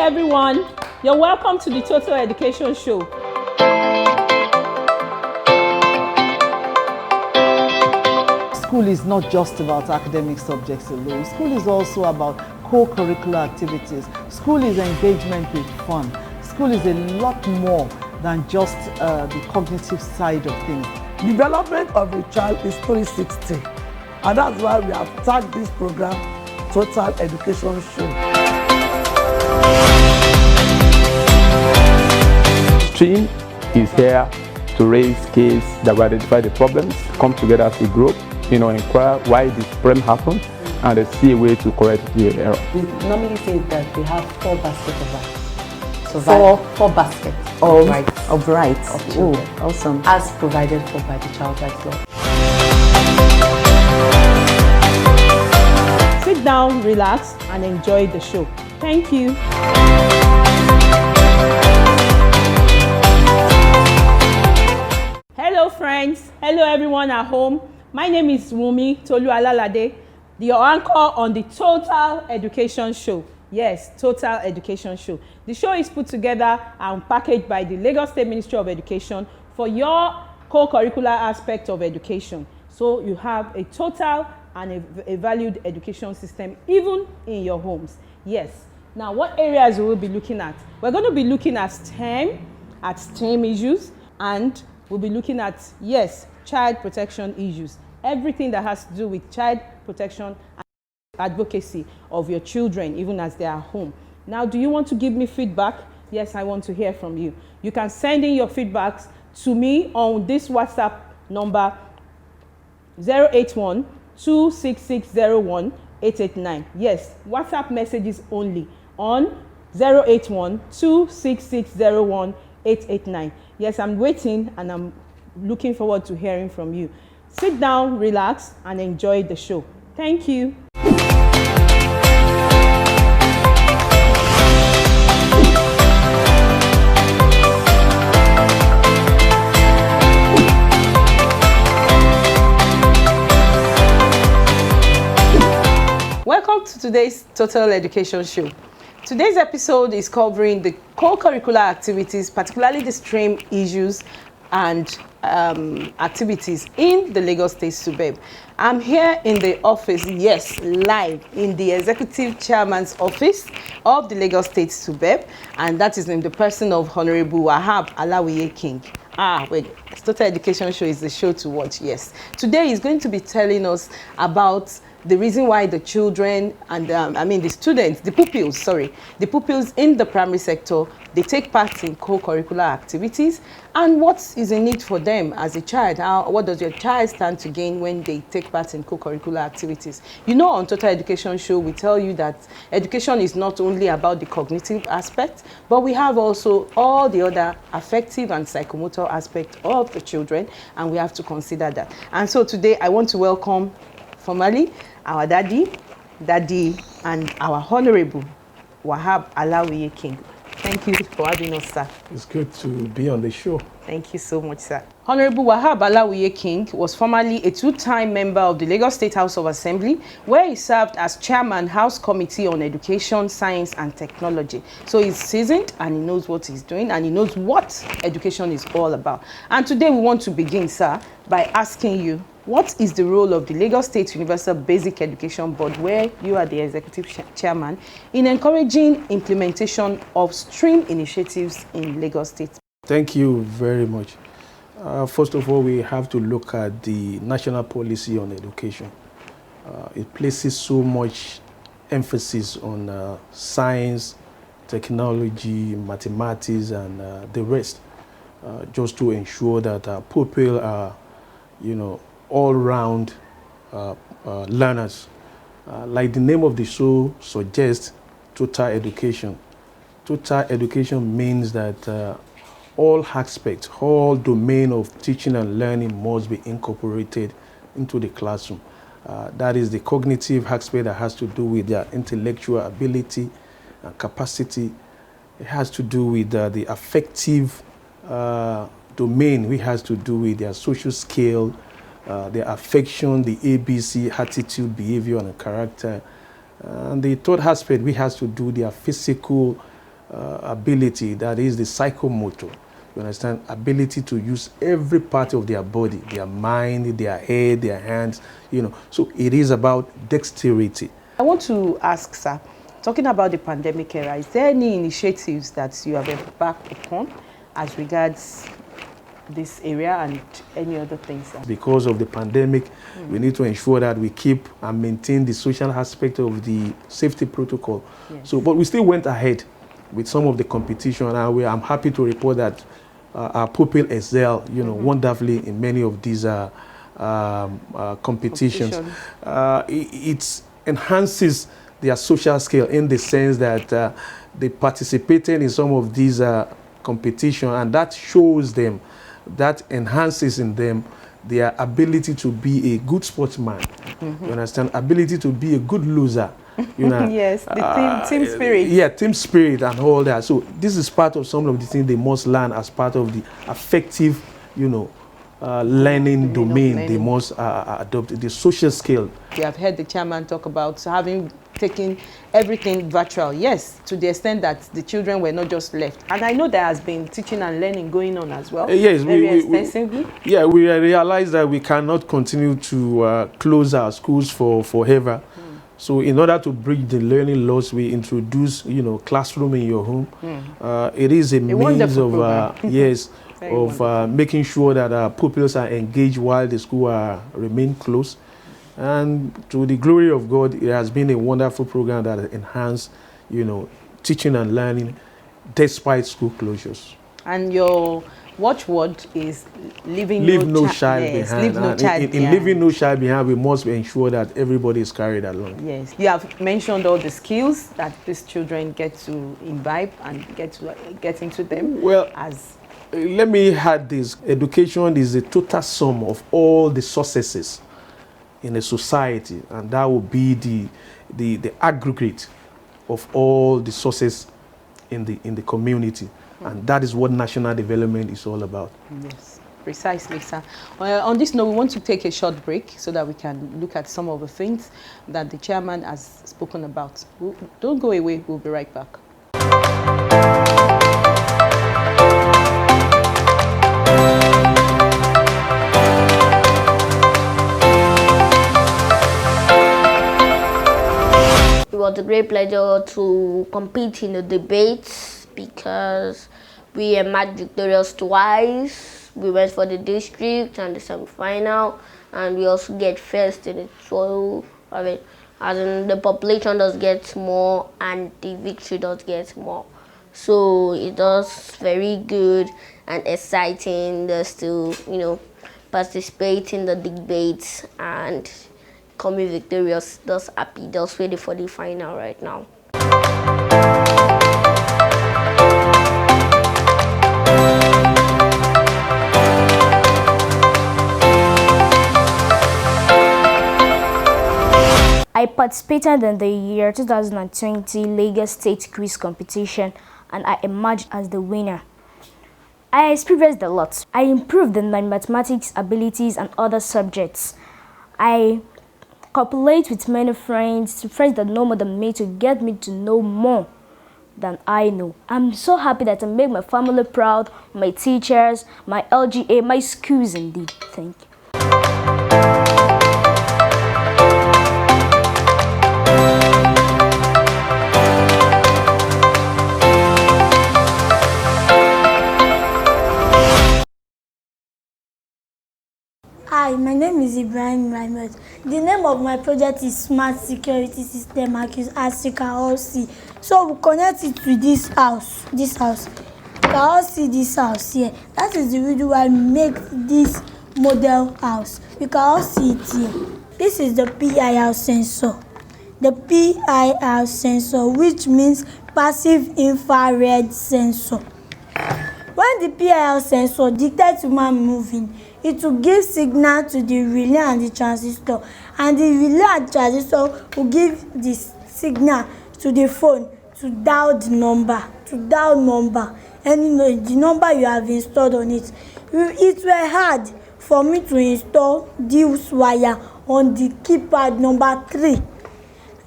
everyone, you're welcome to the Total Education Show. School is not just about academic subjects alone. School is also about co-curricular activities. School is engagement with fun. School is a lot more than just the cognitive side of things. Development of a child is 360, and that's why we have tagged this program Total Education Show. Stream is here to raise kids that will identify the problems, come together as a group, inquire why this problem happened, and they see a way to correct the error. We normally say that we have 4 baskets of rights. So four baskets of rights. Of children. Ooh, awesome. As provided for by the Child Rights Law. Sit down, relax, and enjoy the show. Thank you. Hello friends, hello everyone at home. My name is Wumi Tolualalade, the anchor on the Total Education Show. Yes, Total Education Show. The show is put together and packaged by the Lagos State Ministry of Education for your co-curricular aspect of education. So you have a total and a valued education system even in your homes. Yes. Now, what areas we will be looking at? We're going to be looking at STEM issues, and we'll be looking at, yes, child protection issues. Everything that has to do with child protection and advocacy of your children, even as they are home. Now, do you want to give me feedback? Yes, I want to hear from you. You can send in your feedbacks to me on this WhatsApp number 081-26601-889. Yes, WhatsApp messages only on 081-26601-889. Yes, I'm waiting and I'm looking forward to hearing from you. Sit down, relax, and enjoy the show. Thank you. Welcome to today's Total Education Show. Today's episode is covering the co-curricular activities, particularly the STEM issues and activities in the Lagos State Subeb. I'm here in the office, yes, live in the Executive Chairman's office of the Lagos State Subeb, and that is in the person of Honorable Wahab Alawiye King. Total Education Show is the show to watch, yes. Today he's going to be telling us about the reason why the children and the pupils in the primary sector, they take part in co-curricular activities, and what is in it for them as a child. What does your child stand to gain when they take part in co-curricular activities? On Total Education Show, we tell you that education is not only about the cognitive aspect, but we have also all the other affective and psychomotor aspect of the children, and we have to consider that. And so today I want to welcome formally our daddy, and our Honorable Wahab Alawiye King. Thank you for having us, sir. It's good to be on the show. Thank you so much, sir. Honorable Wahab Alawiye King was formerly a 2-time member of the Lagos State House of Assembly, where he served as Chairman, House Committee on Education, Science and Technology. So he's seasoned and he knows what he's doing and he knows what education is all about. And today we want to begin, sir, by asking you, what is the role of the Lagos State Universal Basic Education Board, where you are the Executive Chairman, in encouraging implementation of STEM initiatives in Lagos State? Thank you very much. First of all, we have to look at the national policy on education. It places so much emphasis on science, technology, mathematics, and the rest, just to ensure that pupils are, all-round learners. Like the name of the show suggests, total education. Total education means that all aspects, all domain of teaching and learning must be incorporated into the classroom. That is the cognitive aspect that has to do with their intellectual ability and capacity. It has to do with the affective domain, which has to do with their social skill, their affection, the ABC, attitude, behavior, and character. And the third aspect, which has to do with their physical ability, that is the psychomotor. You understand? Ability to use every part of their body, their mind, their head, their hands, you know. So it is about dexterity. I want to ask, sir, talking about the pandemic era, is there any initiatives that you have embarked upon as regards this area and any other things? Because of the pandemic, we need to ensure that we keep and maintain the social aspect of the safety protocol. Yes. So, but we still went ahead with some of the competition, and I'm happy to report that our pupil excel, you know, wonderfully in many of these competitions. It enhances their social skill in the sense that they participated in some of these competition, and that shows them, that enhances in them their ability to be a good sportsman. You understand? Ability to be a good loser. You know, yes, the team spirit. Yeah, team spirit and all that. So this is part of some of the things they must learn as part of the effective, you know, learning domain. They must adopt the social skill. We have heard the chairman talk about having taken everything virtual. Yes, to the extent that the children were not just left. And I know there has been teaching and learning going on as well. Yes, very extensively. We realize that we cannot continue to close our schools for forever. So in order to bridge the learning loss, we introduce, you know, classroom in your home. It is a means of yes, of making sure that our pupils are engaged while the school remain closed. And to the glory of God, it has been a wonderful program that enhanced, you know, teaching and learning despite school closures. And your watchword is leave no child behind. Leave no child in behind. leaving no child behind, we must ensure that everybody is carried along. Yes, you have mentioned all the skills that these children get to imbibe and get into them. Well, as let me add this: education is the total sum of all the successes in a society, and that will be the aggregate of all the sources in the community. And that is what national development is all about. Yes, precisely, sir. On this note, we want to take a short break so that we can look at some of the things that the chairman has spoken about. Don't go away, we'll be right back. It was a great pleasure to compete in the debates because we emerged victorious twice. We went for the district and the semi-final, and we also get first in the 12. As in the population does get more and the victory does get more. So it was very good and exciting just to, you know, participate in the debates and coming victorious. Just happy, just ready for the final right now. I participated in the year 2020 Lagos State Quiz Competition and I emerged as the winner. I experienced a lot. I improved in my mathematics abilities and other subjects. I cooperate with many friends that know more than me to get me to know more than I know. I'm so happy that I make my family proud, my teachers, my LGA, my schools indeed. Thank you. Hi, my name is Ibrahim Rahmat. The name of my project is Smart Security System Accused Africa OC. So we connect it to this house. You can all see this house here. That is the reason why we make this model house. You can all see it here. This is the PIR sensor. The PIR sensor, which means passive infrared sensor. When the PIR sensor detects human moving, it will give signal to the relay and the transistor, and the relay and transistor will give the signal to the phone to dial the number, and the number you have installed on it. It was hard for me to install this wire on the keypad number 3.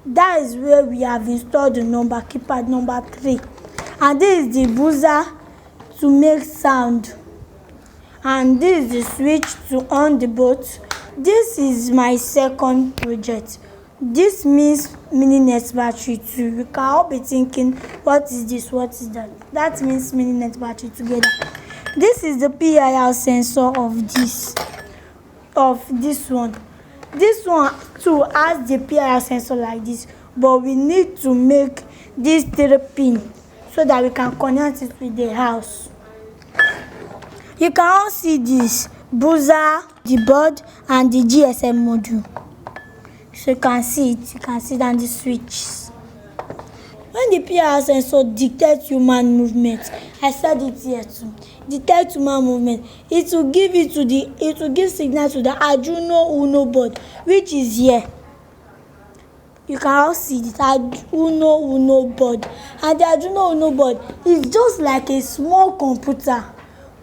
That is where we have installed the number, keypad number 3. And this is the buzzer to make sound. And this is the switch to on the boat. This is my second project. This means mini net battery too. You can all be thinking, what is this, what is that? That means mini net battery together. This is the PIR sensor of this one. This one too has the PIR sensor like this, but we need to make this 3 pin so that we can connect it with the house. You can all see this buzzer, the board, and the GSM module. So you can see it, you can see down the switches. When the PIR sensor detects human movement, I said it here too, detect human movement, it will give signal to the Arduino Uno board, which is here. You can all see the Arduino Uno board, and the Arduino Uno board is just like a small computer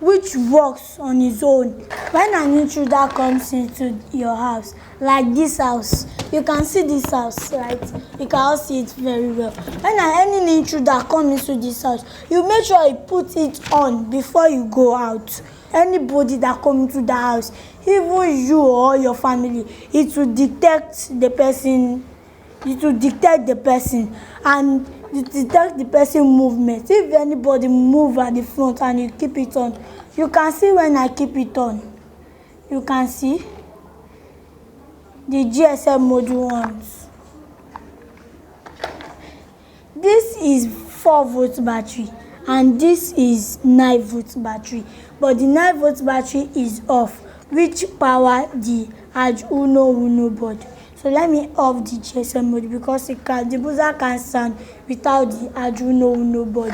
which works on its own. When an intruder comes into your house, like this house, you can see this house, right? You can all see it very well. When any intruder comes into this house, you make sure you put it on before you go out. Anybody that comes into the house, even you or your family, it will detect the person. It will detect the person and detect the person movement. If anybody move at the front and you keep it on, you can see when I keep it on. You can see the GSM module ones. This is 4-volt battery and this is 9-volt battery, but the 9-volt battery is off, which power the Arduino Uno board. So let me off the GSM mode because the buzzer can't sound without the Arduino Uno board.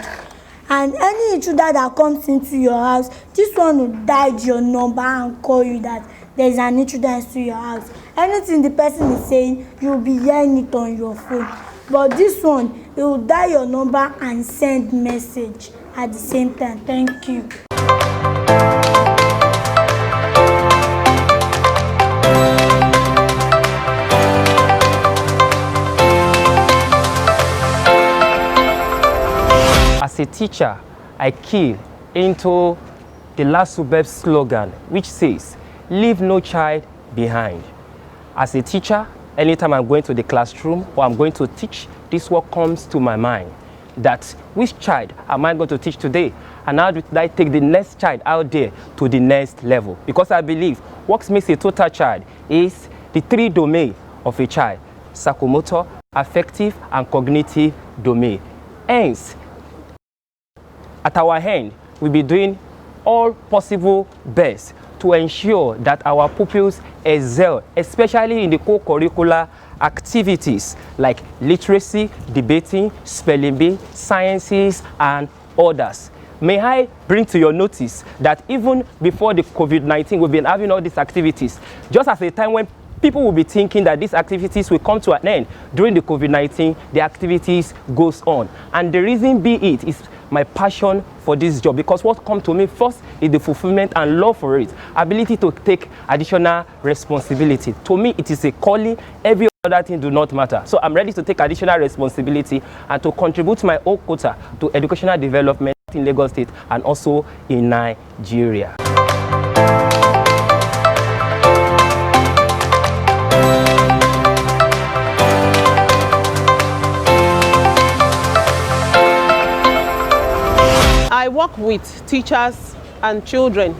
And any intruder that comes into your house, this one will dial your number and call you that there is an intruder into your house. Anything the person is saying, you'll be hearing it on your phone. But this one, it will dial your number and send message at the same time. Thank you. As a teacher, I key into the LASUBEB slogan, which says, leave no child behind. As a teacher, anytime I'm going to the classroom or I'm going to teach, this is what comes to my mind, that which child am I going to teach today? And how do I take the next child out there to the next level? Because I believe what makes a total child is the 3 domains of a child: psychomotor, affective, and cognitive domain. Hence, at our end, we'll be doing all possible best to ensure that our pupils excel, especially in the co-curricular activities like literacy, debating, spelling bee, sciences, and others. May I bring to your notice that even before the COVID-19, we've been having all these activities, just as a time when people will be thinking that these activities will come to an end. During the COVID-19, the activities goes on. And the reason be it is my passion for this job, because what comes to me first is the fulfillment and love for it, ability to take additional responsibility. To me, it is a calling. Every other thing do not matter. So I'm ready to take additional responsibility and to contribute my own quota to educational development in Lagos State and also in Nigeria. I work with teachers and children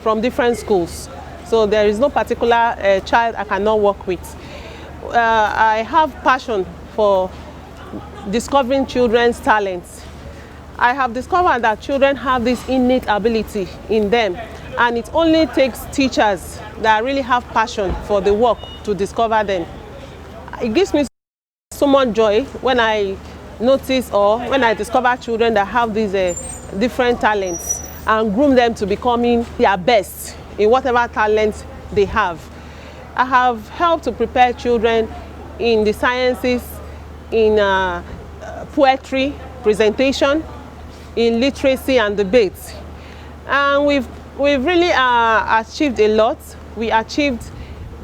from different schools, so there is no particular child I cannot work with. I have passion for discovering children's talents. I have discovered that children have this innate ability in them, and it only takes teachers that really have passion for the work to discover them. It gives me so much joy when I notice or when I discover children that have these different talents and groom them to becoming their best in whatever talent they have. I have helped to prepare children in the sciences, in poetry, presentation, in literacy and debate. And we've really achieved a lot. We achieved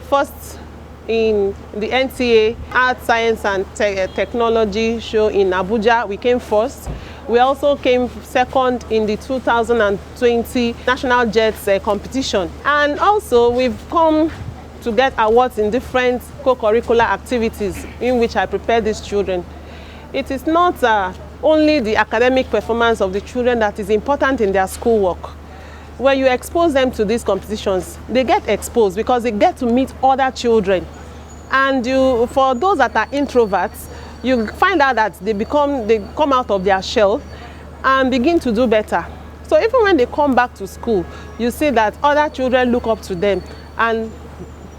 first in the NTA Art, Science and Technology show in Abuja. We came first. We also came second in the 2020 National Jets competition. And also we've come to get awards in different co-curricular activities in which I prepare these children. It is not only the academic performance of the children that is important in their schoolwork. When you expose them to these competitions, they get exposed because they get to meet other children. And for those that are introverts, you find out that they come out of their shell and begin to do better. So even when they come back to school, you see that other children look up to them and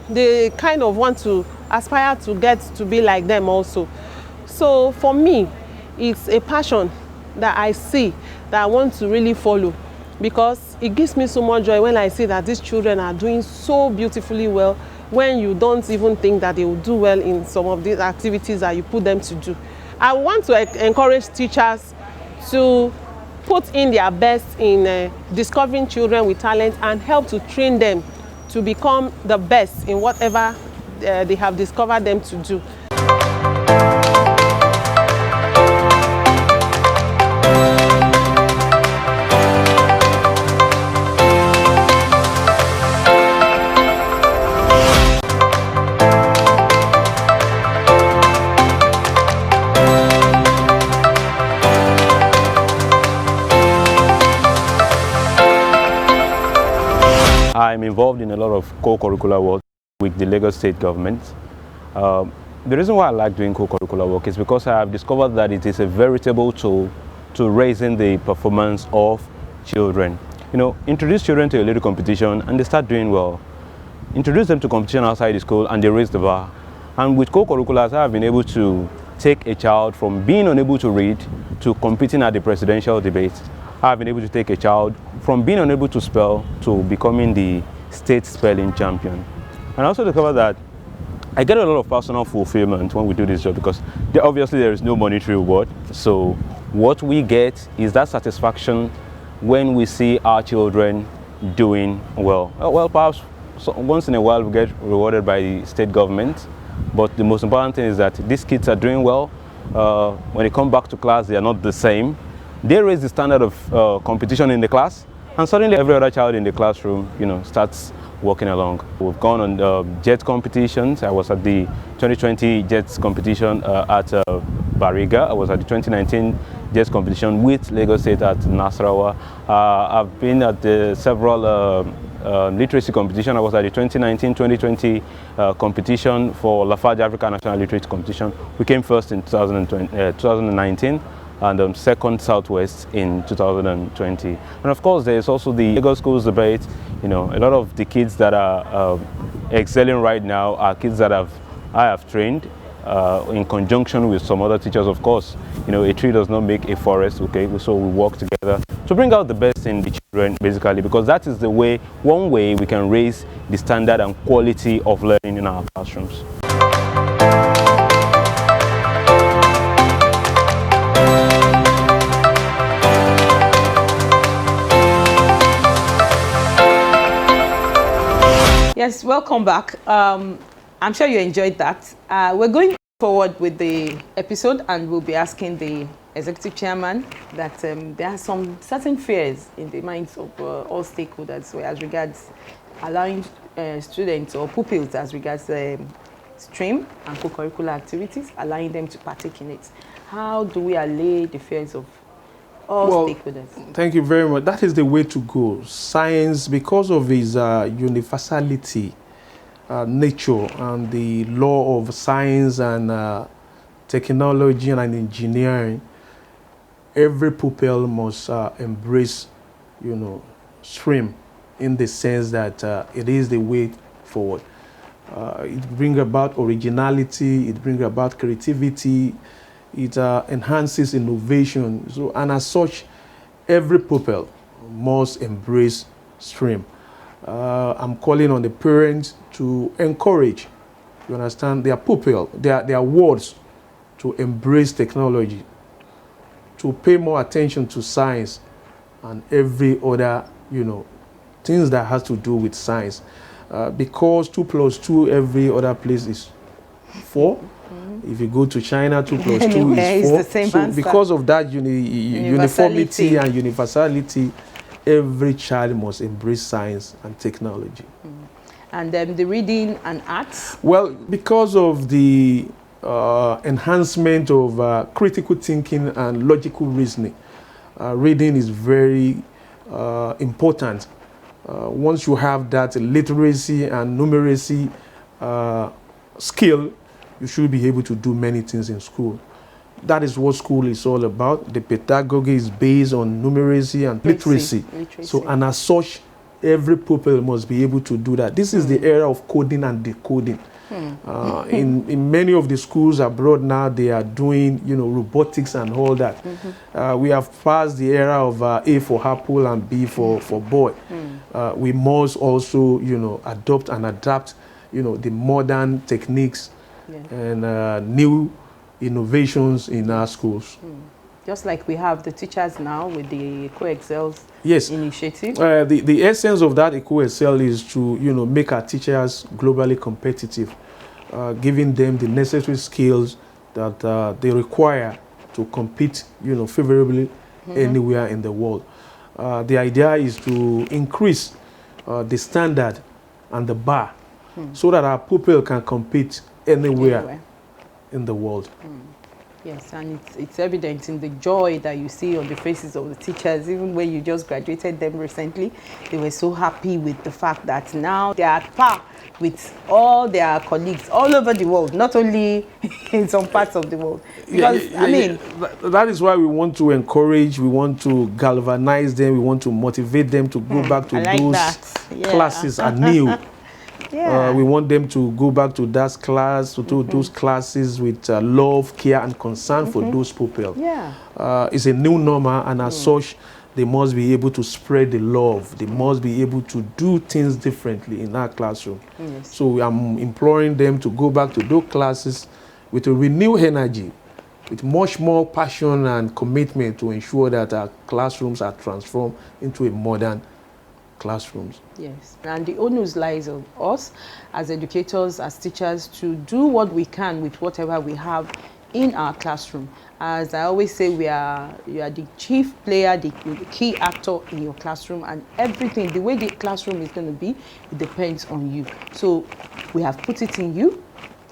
they kind of want to aspire to get to be like them also. So for me, it's a passion that I see that I want to really follow, because it gives me so much joy when I see that these children are doing so beautifully well, when you don't even think that they will do well in some of these activities that you put them to do. I want to encourage teachers to put in their best in discovering children with talent and help to train them to become the best in whatever they have discovered them to do. I'm involved in a lot of co-curricular work with the Lagos State government. The reason why I like doing co-curricular work is because I have discovered that it is a veritable tool to raising the performance of children. You know, introduce children to a little competition and they start doing well. Introduce them to competition outside the school and they raise the bar. And with co-curriculars, I have been able to take a child from being unable to read to competing at the presidential debate. I have been able to take a child from being unable to spell to becoming the state spelling champion. And I also discovered that I get a lot of personal fulfillment when we do this job, because obviously there is no monetary reward. So what we get is that satisfaction when we see our children doing well. Well, perhaps once in a while we get rewarded by the state government, but the most important thing is that these kids are doing well. When they come back to class, they are not the same. They raise the standard of competition in the class, and suddenly every other child in the classroom, you know, starts walking along. We've gone on JET competitions. I was at the 2020 JET competition at Bariga. I was at the 2019 JET competition with Lagos State at Nasarawa. I've been at several literacy competition. I was at the 2019-2020 competition for Lafarge Africa National Literacy Competition. We came first in 2019. And second Southwest in 2020. And of course, there is also the Lagos Schools debate. You know, a lot of the kids that are excelling right now are kids that I have trained in conjunction with some other teachers. Of course, you know, a tree does not make a forest, okay? So we work together to bring out the best in the children, basically, because that is the way, one way we can raise the standard and quality of learning in our classrooms. Yes, welcome back. I'm sure you enjoyed that. We're going forward with the episode, and we'll be asking the executive chairman that there are some certain fears in the minds of all stakeholders as regards allowing students or pupils as regards stream and co-curricular activities, allowing them to partake in it. How do we allay the fears of all stakeholders? Thank you very much. That is the way to go. Science, because of its universality, nature, and the law of science and technology and engineering, every pupil must embrace, you know, stream in the sense that it is the way forward. It brings about originality, it brings about creativity, it enhances innovation. So, and as such, every pupil must embrace stream. I'm calling on the parents to encourage, you understand, their pupil, their wards to embrace technology, to pay more attention to science and every other, you know, things that has to do with science. Because 2 + 2 every other place is 4. If you go to China, 2 plus 2 Anywhere is is 4. the same so answer. because of that uniformity and universality, every child must embrace science and technology. And the reading and arts? Well, because of the enhancement of critical thinking and logical reasoning, reading is very important. Once you have that literacy and numeracy skill, you should be able to do many things in school. That is what school is all about. The pedagogy is based on numeracy and literacy. So, and as such, every pupil must be able to do that. This is the era of coding and decoding. In many of the schools abroad now, they are doing, robotics and all that. We have passed the era of A for apple and B for boy. We must also, adopt and adapt, the modern techniques and new innovations in our schools. Just like we have the teachers now with the EcoExcel initiative. The essence of that EcoExcel is to, make our teachers globally competitive, giving them the necessary skills that they require to compete, favorably anywhere in the world. The idea is to increase the standard and the bar so that our pupil can compete anywhere in the world. Yes, and it's evident in the joy that you see on the faces of the teachers. Even when you just graduated them recently, they were so happy with the fact that now they are at par with all their colleagues all over the world, not only in some parts of the world. Because, that is why we want to encourage, we want to galvanize them, we want to motivate them to go back to those classes anew. We want them to go back to that class, to those classes with love, care, and concern for those people. It's a new normal, and as such, they must be able to spread the love. They must be able to do things differently in our classroom. So I'm imploring them to go back to those classes with a renewed energy, with much more passion and commitment to ensure that our classrooms are transformed into a modern classrooms. Yes, and the onus lies on us as educators, as teachers, to do what we can with whatever we have in our classroom. As I always say, you are the chief player, the key actor in your classroom, and everything, the way the classroom is going to be, it depends on you. So we have put it in you.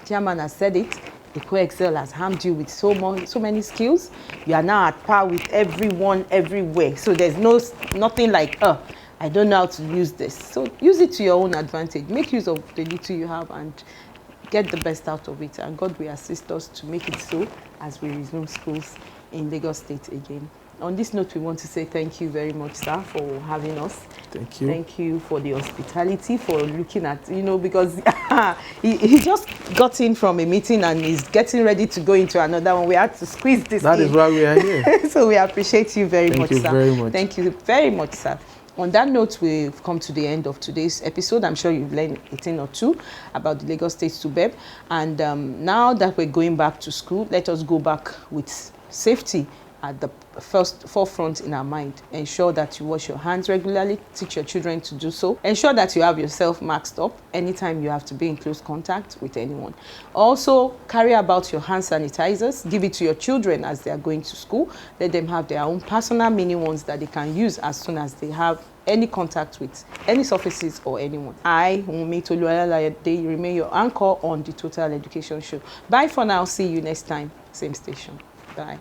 Chairman has said it. The EcoExcel has harmed you with so many skills. You are now at par with everyone, everywhere. So there's nothing like, I don't know how to use this. So use it to your own advantage. Make use of the little you have and get the best out of it. And God will assist us to make it so as we resume schools in Lagos State again. On this note, we want to say thank you very much, sir, for having us. Thank you. Thank you for the hospitality, for looking at, because he just got in from a meeting and is getting ready to go into another one. We had to squeeze this in. That is why we are here. So we appreciate you very much, sir. Thank you very much. Thank you very much, sir. On that note, we've come to the end of today's episode. I'm sure you've learned a thing or two about the Lagos State SUBEB. And now that we're going back to school, let us go back with safety at the forefront in our mind. Ensure that you wash your hands regularly. Teach your children to do so. Ensure that you have yourself masked up anytime you have to be in close contact with anyone. Also, carry about your hand sanitizers. Give it to your children as they are going to school. Let them have their own personal mini ones that they can use as soon as they have any contact with any surfaces or anyone. I, Wunmi Tolu Alalade, remain your anchor on the Total Education Show. Bye for now. See you next time. Same station. Bye.